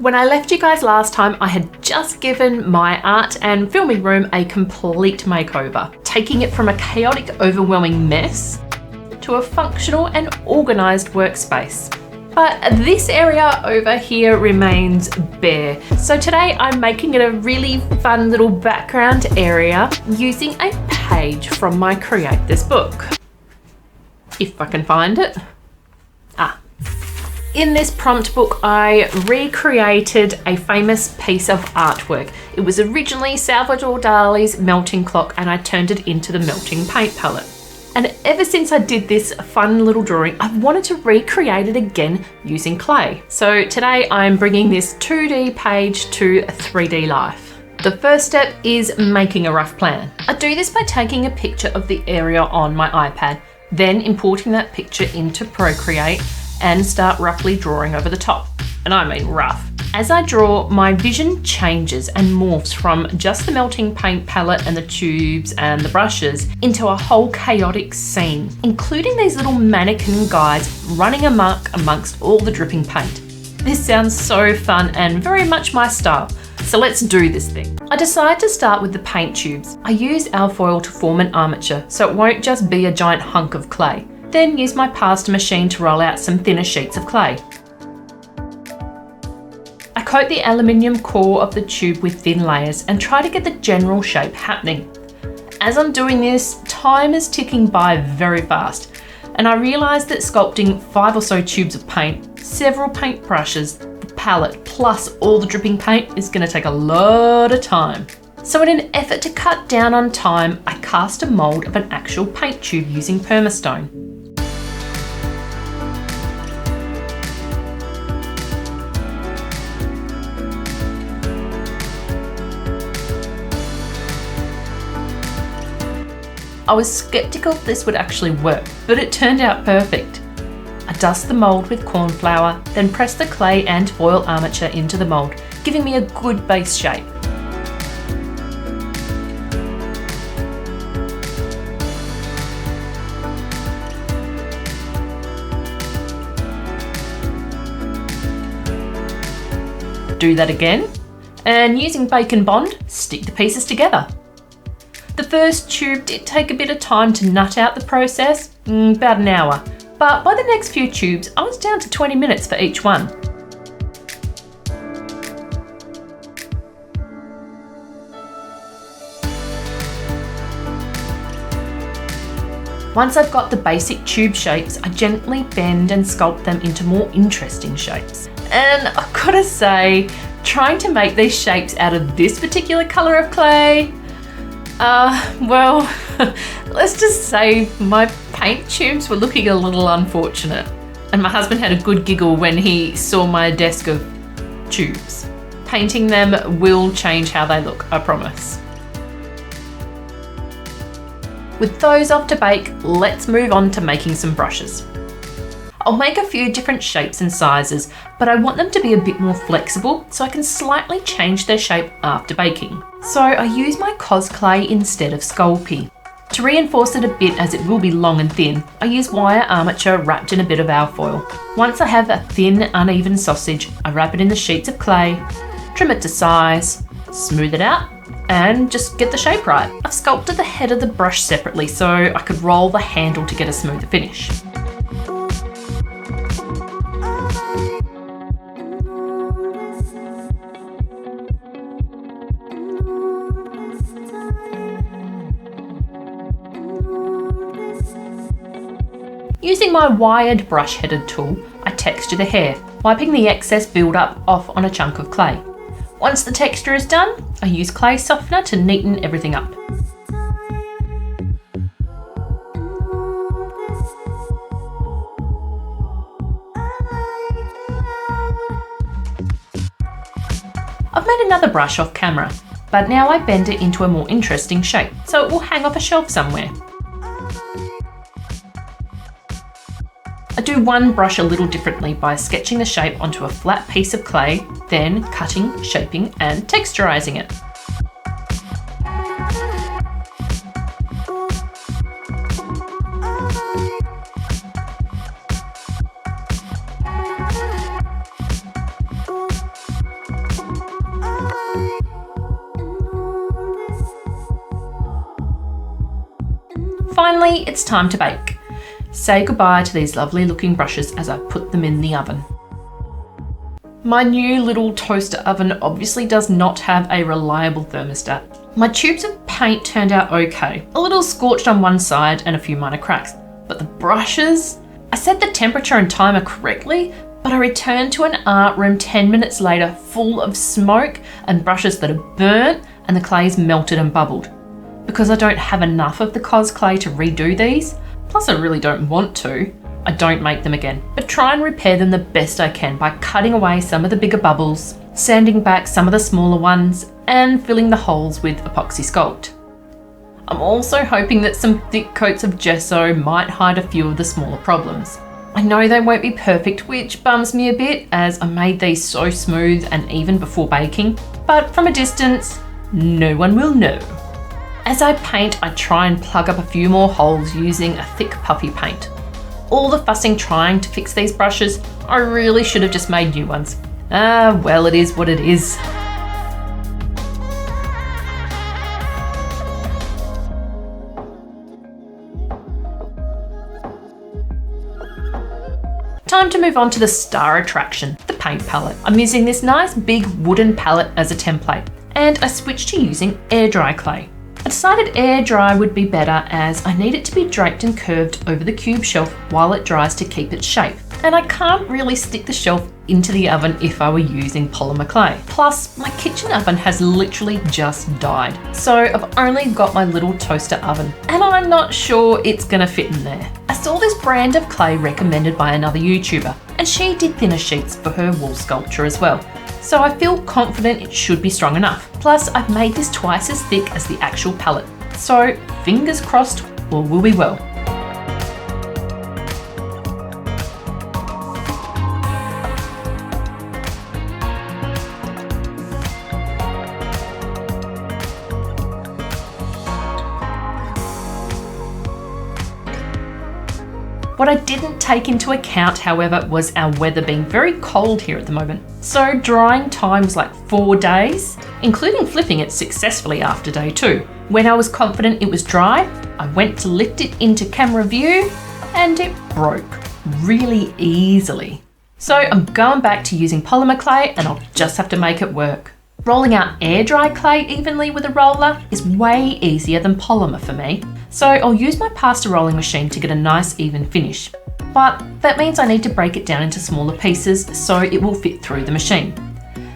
When I left you guys last time, I had just given my art and filming room a complete makeover, taking it from a chaotic, overwhelming mess to a functional and organised workspace. But this area over here remains bare. So today I'm making it a really fun little background area using a page from my Create This book. If I can find it. In this prompt book, I recreated a famous piece of artwork. It was originally Salvador Dali's melting clock, and I turned it into the melting paint palette. And ever since I did this fun little drawing, I've wanted to recreate it again using clay. So today I'm bringing this 2D page to 3D life. The first step is making a rough plan. I do this by taking a picture of the area on my iPad, then importing that picture into Procreate and start roughly drawing over the top. And I mean rough. As I draw, my vision changes and morphs from just the melting paint palette and the tubes and the brushes into a whole chaotic scene, including these little mannequin guys running amok amongst all the dripping paint. This sounds so fun and very much my style. So let's do this thing. I decide to start with the paint tubes. I use alfoil to form an armature so it won't just be a giant hunk of clay. Then use my pasta machine to roll out some thinner sheets of clay. I coat the aluminium core of the tube with thin layers and try to get the general shape happening. As I'm doing this, time is ticking by very fast, and I realise that sculpting 5 or so tubes of paint, several paint brushes, the palette, plus all the dripping paint is going to take a lot of time. So in an effort to cut down on time, I cast a mould of an actual paint tube using permastone. I was skeptical if this would actually work, but it turned out perfect. I dust the mould with corn flour, then press the clay and foil armature into the mould, giving me a good base shape. Do that again, and using Bacon Bond, stick the pieces together. The first tube did take a bit of time to nut out the process, about an hour, but by the next few tubes I was down to 20 minutes for each one. Once I've got the basic tube shapes, I gently bend and sculpt them into more interesting shapes. And I've got to say, trying to make these shapes out of this particular colour of clay, well, let's just say my paint tubes were looking a little unfortunate. And my husband had a good giggle when he saw my desk of tubes. Painting them will change how they look, I promise. With those off to bake, let's move on to making some brushes. I'll make a few different shapes and sizes, but I want them to be a bit more flexible so I can slightly change their shape after baking. So I use my Cos clay instead of Sculpey. To reinforce it a bit as it will be long and thin, I use wire armature wrapped in a bit of alfoil. Once I have a thin, uneven sausage, I wrap it in the sheets of clay, trim it to size, smooth it out, and just get the shape right. I've sculpted the head of the brush separately so I could roll the handle to get a smoother finish. Using my wired brush-headed tool, I texture the hair, wiping the excess build-up off on a chunk of clay. Once the texture is done, I use clay softener to neaten everything up. I've made another brush off camera, but now I bend it into a more interesting shape, so it will hang off a shelf somewhere. I do one brush a little differently by sketching the shape onto a flat piece of clay, then cutting, shaping and texturizing it. finally, it's time to bake. Say goodbye to these lovely looking brushes as I put them in the oven. My new little toaster oven obviously does not have a reliable thermostat. My tubes of paint turned out okay, a little scorched on one side and a few minor cracks. But the brushes? I set the temperature and timer correctly, but I returned to an art room 10 minutes later full of smoke and brushes that are burnt and the clay is melted and bubbled. Because I don't have enough of the cos clay to redo these, plus I really don't want to, I don't make them again, but try and repair them the best I can by cutting away some of the bigger bubbles, sanding back some of the smaller ones, and filling the holes with epoxy sculpt. I'm also hoping that some thick coats of gesso might hide a few of the smaller problems. I know they won't be perfect, which bums me a bit as I made these so smooth and even before baking, but from a distance, no one will know. As I paint, I try and plug up a few more holes using a thick puffy paint. All the fussing trying to fix these brushes, I really should have just made new ones. Well, it is what it is. Time to move on to the star attraction, the paint palette. I'm using this nice big wooden palette as a template, and I switched to using air dry clay. I decided air dry would be better as I need it to be draped and curved over the cube shelf while it dries to keep its shape. And I can't really stick the shelf into the oven if I were using polymer clay. Plus, my kitchen oven has literally just died. So I've only got my little toaster oven and I'm not sure it's gonna fit in there. I saw this brand of clay recommended by another YouTuber and she did thinner sheets for her wall sculpture as well. So I feel confident it should be strong enough. Plus, I've made this twice as thick as the actual palette. So fingers crossed, all will be well. What I didn't take into account, however, was our weather being very cold here at the moment. So drying time was like 4 days, including flipping it successfully after day 2. When I was confident it was dry, I went to lift it into camera view and it broke really easily. So I'm going back to using polymer clay and I'll just have to make it work. Rolling out air dry clay evenly with a roller is way easier than polymer for me. So I'll use my pasta rolling machine to get a nice even finish. But that means I need to break it down into smaller pieces so it will fit through the machine.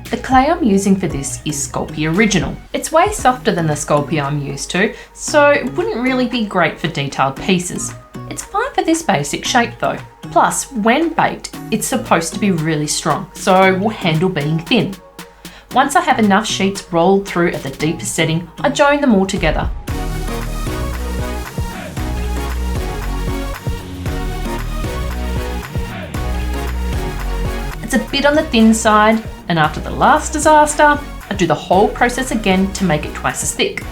The clay I'm using for this is Sculpting Original. It's way softer than the Sculpting I'm used to, so it wouldn't really be great for detailed pieces. It's fine for this basic shape though. Plus, when baked, it's supposed to be really strong, so it will handle being thin. Once I have enough sheets rolled through at the deepest setting, I join them all together. It's a bit on the thin side, and after the last disaster, I do the whole process again to make it twice as thick.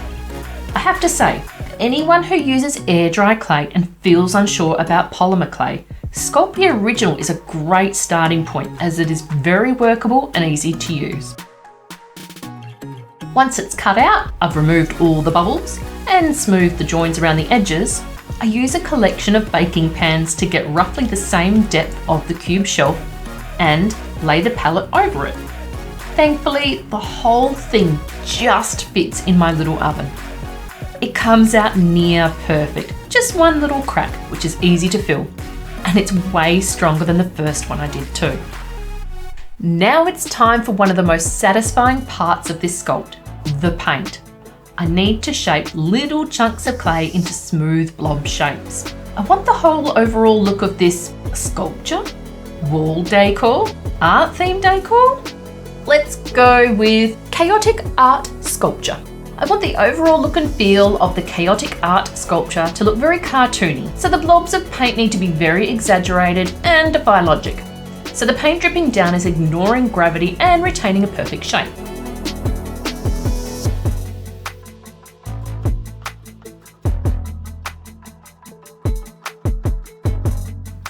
I have to say, for anyone who uses air dry clay and feels unsure about polymer clay, Sculpting Original is a great starting point as it is very workable and easy to use. Once it's cut out, I've removed all the bubbles and smoothed the joins around the edges. I use a collection of baking pans to get roughly the same depth of the cube shelf and lay the palette over it. Thankfully, the whole thing just fits in my little oven. It comes out near perfect, just one little crack, which is easy to fill, and it's way stronger than the first one I did too. Now it's time for one of the most satisfying parts of this sculpt, the paint. I need to shape little chunks of clay into smooth blob shapes. I want the whole overall look of this sculpture, wall decor, art themed decor. Let's go with chaotic art sculpture. I want the overall look and feel of the chaotic art sculpture to look very cartoony, so the blobs of paint need to be very exaggerated and defy logic. So the paint dripping down is ignoring gravity and retaining a perfect shape.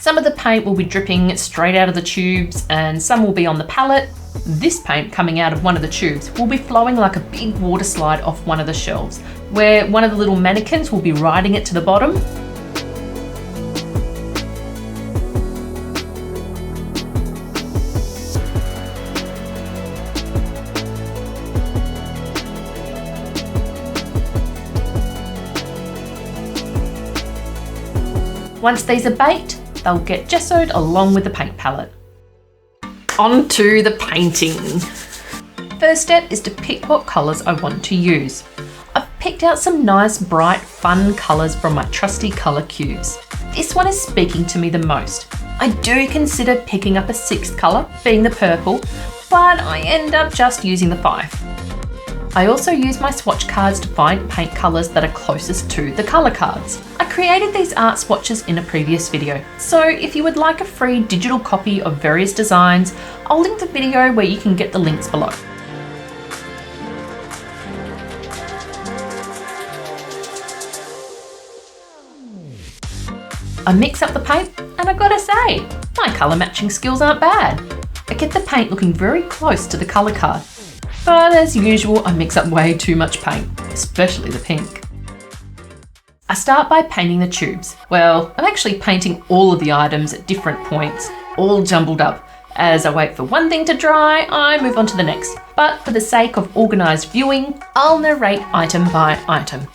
Some of the paint will be dripping straight out of the tubes and some will be on the palette. This paint coming out of one of the tubes will be flowing like a big water slide off one of the shelves, where one of the little mannequins will be riding it to the bottom. Once these are baked, they'll get gessoed along with the paint palette. On to the painting. First step is to pick what colours I want to use. I've picked out some nice, bright, fun colours from my trusty colour cubes. This one is speaking to me the most. I do consider picking up a sixth colour, being the purple, but I end up just using the 5. I also use my swatch cards to find paint colours that are closest to the colour cards. I created these art swatches in a previous video, so if you would like a free digital copy of various designs, I'll link the video where you can get the links below. I mix up the paint, and I gotta say, my colour matching skills aren't bad. I get the paint looking very close to the colour card. But as usual, I mix up way too much paint, especially the pink. I start by painting the tubes. Well, I'm actually painting all of the items at different points, all jumbled up. As I wait for one thing to dry, I move on to the next. But for the sake of organised viewing, I'll narrate item by item.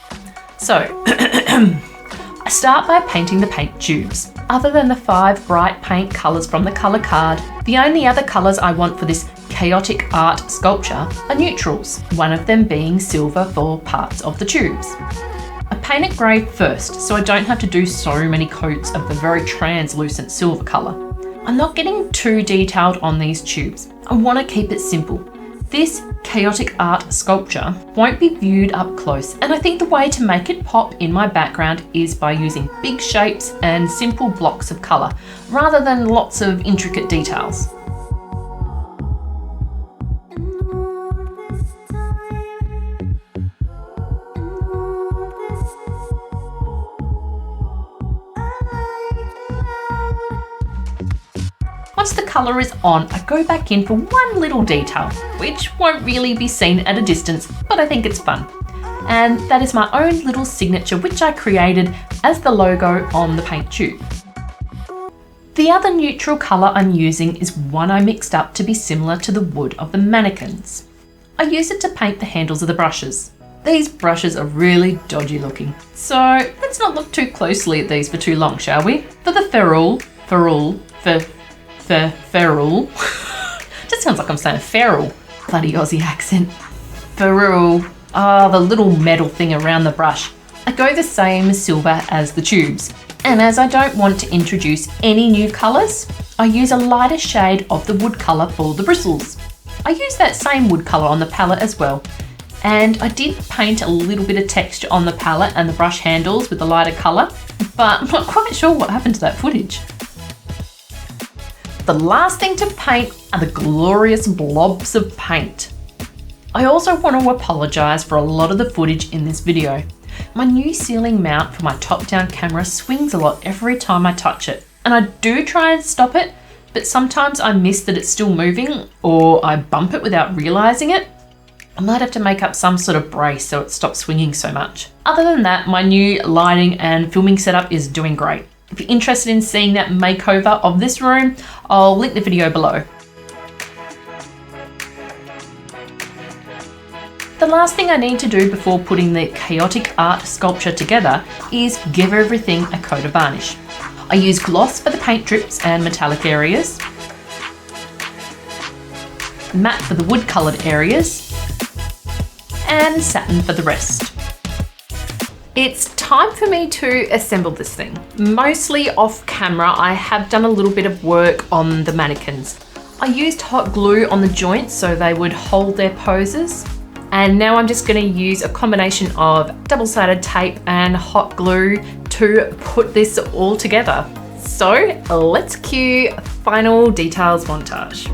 So, I start by painting the paint tubes. Other than the 5 bright paint colours from the colour card, the only other colours I want for this chaotic art sculpture are neutrals, one of them being silver for parts of the tubes. I paint it grey first, so I don't have to do so many coats of the very translucent silver colour. I'm not getting too detailed on these tubes. I want to keep it simple. This chaotic art sculpture won't be viewed up close, and I think the way to make it pop in my background is by using big shapes and simple blocks of colour, rather than lots of intricate details. Once the colour is on, I go back in for one little detail, which won't really be seen at a distance, but I think it's fun. And that is my own little signature, which I created as the logo on the paint tube. The other neutral colour I'm using is one I mixed up to be similar to the wood of the mannequins. I use it to paint the handles of the brushes. These brushes are really dodgy looking, so let's not look too closely at these for too long, shall we? For the ferrule, just sounds like I'm saying feral. Bloody Aussie accent. Ferrule. The little metal thing around the brush. I go the same silver as the tubes. And as I don't want to introduce any new colours, I use a lighter shade of the wood colour for the bristles. I use that same wood colour on the palette as well. And I did paint a little bit of texture on the palette and the brush handles with the lighter colour, but I'm not quite sure what happened to that footage. The last thing to paint are the glorious blobs of paint. I also want to apologise for a lot of the footage in this video. My new ceiling mount for my top-down camera swings a lot every time I touch it, and I do try and stop it, but sometimes I miss that it's still moving, or I bump it without realising it. I might have to make up some sort of brace so it stops swinging so much. Other than that, my new lighting and filming setup is doing great. If you're interested in seeing that makeover of this room, I'll link the video below. The last thing I need to do before putting the chaotic art sculpture together is give everything a coat of varnish. I use gloss for the paint drips and metallic areas, matte for the wood coloured areas, and satin for the rest. It's time for me to assemble this thing. Mostly off camera, I have done a little bit of work on the mannequins. I used hot glue on the joints so they would hold their poses. And now I'm just going to use a combination of double-sided tape and hot glue to put this all together. So let's cue final details montage.